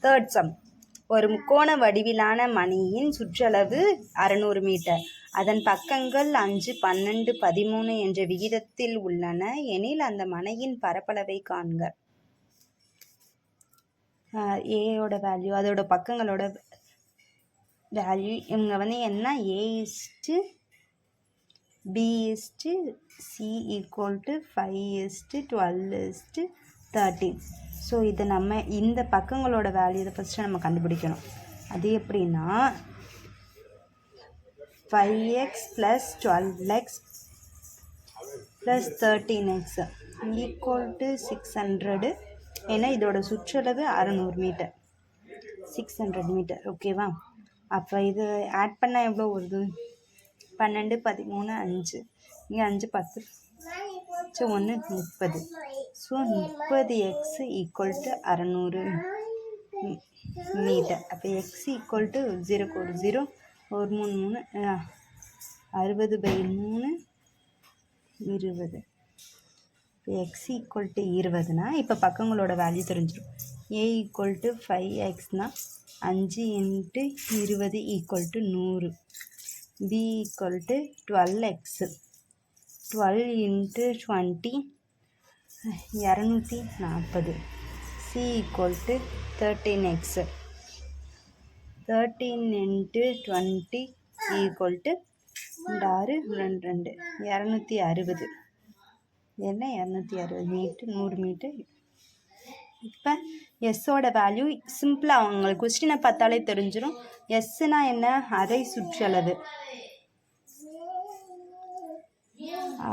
Third sum. ஒரு முக்கோண வடிவிலான மணியின் சுற்றளவு 600 மீட்டர். அதன் பக்கங்கள் 5, 12, 13 என்ற விகிதத்தில் உள்ளன எனில் அந்த மனையின் பரப்பளவை காண்க. ஏயோட வேல்யூ, அதோட பக்கங்களோட வேல்யூ இவங்க என்ன, A:B:C = 5:12:13. ஸோ இதை நம்ம இந்த பக்கங்களோட வேல்யூ ஃபஸ்ட்டு நம்ம கண்டுபிடிக்கணும். அது எப்படின்னா 5x + 12x + 13x = 600. ஏன்னா இதோட சுற்றளவு 600 மீட்டர், 600 மீட்டர். ஓகேவா? அப்போ இது ஆட் பண்ணால் எவ்வளோ வருது? 12, 13, 5. இங்கே 5, 10, 1, 30. So 30x = 600 meter. அப்போ x = 0, 1, 3, 60/3 20. x = 20னா இப்போ பக்கங்களோட வேல்யூ தெரிஞ்சிடும். a = 5xனா 5 × 20 = 100. b = 12x, 12 × 20 240. c = 13x, 13 × 20 = 260. என்ன 260 மீட்டர், 100 மீட்டர். இப்போ எஸ்ஸோட வேல்யூ சிம்பிளாக அவங்களுக்கு கொஸ்டினை பார்த்தாலே தெரிஞ்சிடும். எஸ்ஸுனா என்ன? அரை சுற்றளவு.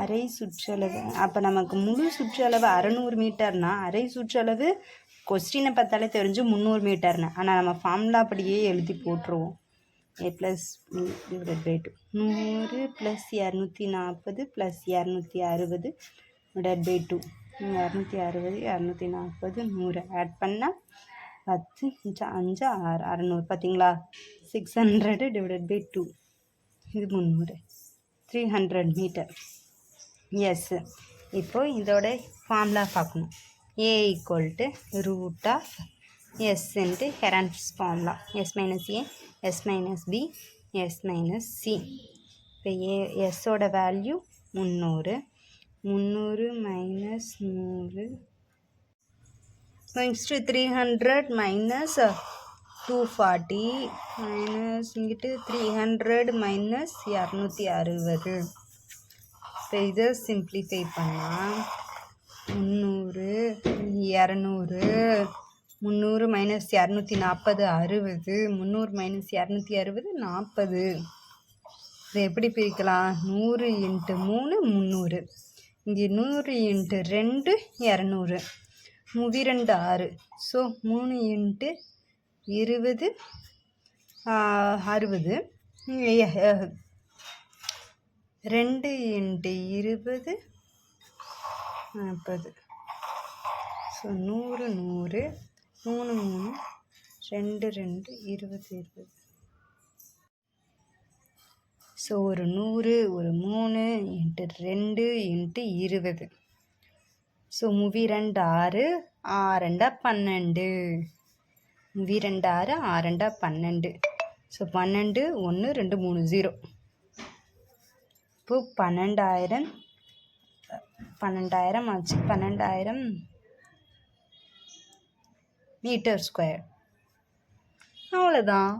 அரை சுற்றளவு. அப்போ நமக்கு முழு சுற்றளவு 600 மீட்டர்னா அரை சுற்றளவு கொஸ்டினை பார்த்தாலே தெரிஞ்சு 300 மீட்டர்னு. ஆனால் நம்ம ஃபார்முலா அப்படியே எழுதி போட்டுருவோம். a + b / 2 100 + 240 + 260 / 2. 260, 240, 100 ஆட் பண்ணால் 10 × 5 6, 600. பார்த்தீங்களா? 600 / 2. இது 300, 300 மீட்டர். எஸ். இப்போது இதோட ஃபார்முலா பார்க்கணும். a = √s × Heron's formula. s - a, s - b, s - c. இப்போ எஸ்ஸோட வேல்யூ 300. 300 - 100 நெக்ஸ்ட்டு 300 - 240 இங்கிட்டு 300 - 260. இப்போ இதை சிம்ப்ளிஃபை பண்ணால் 300, 200, 300 - 240 60, 300 - 260 40. இதை எப்படி பிரிக்கலாம்? 100 × 3 300. இங்கே 100 × 2 200. 3 2 6. ஸோ 3 × 20 60. 2 × 20 40. ஸோ 100 100 3 3 2 2 20 20. ஸோ ஒரு 100 ஒரு 3 × 2 × 20. ஸோ 3 2 6, 6 2 12. 3 2 6, 6 2 12. ஸோ 12 1 2 3 0. இப்போ 12,000 ஆச்சு. 12,000 மீட்டர் ஸ்கொயர். அவ்வளோதான்.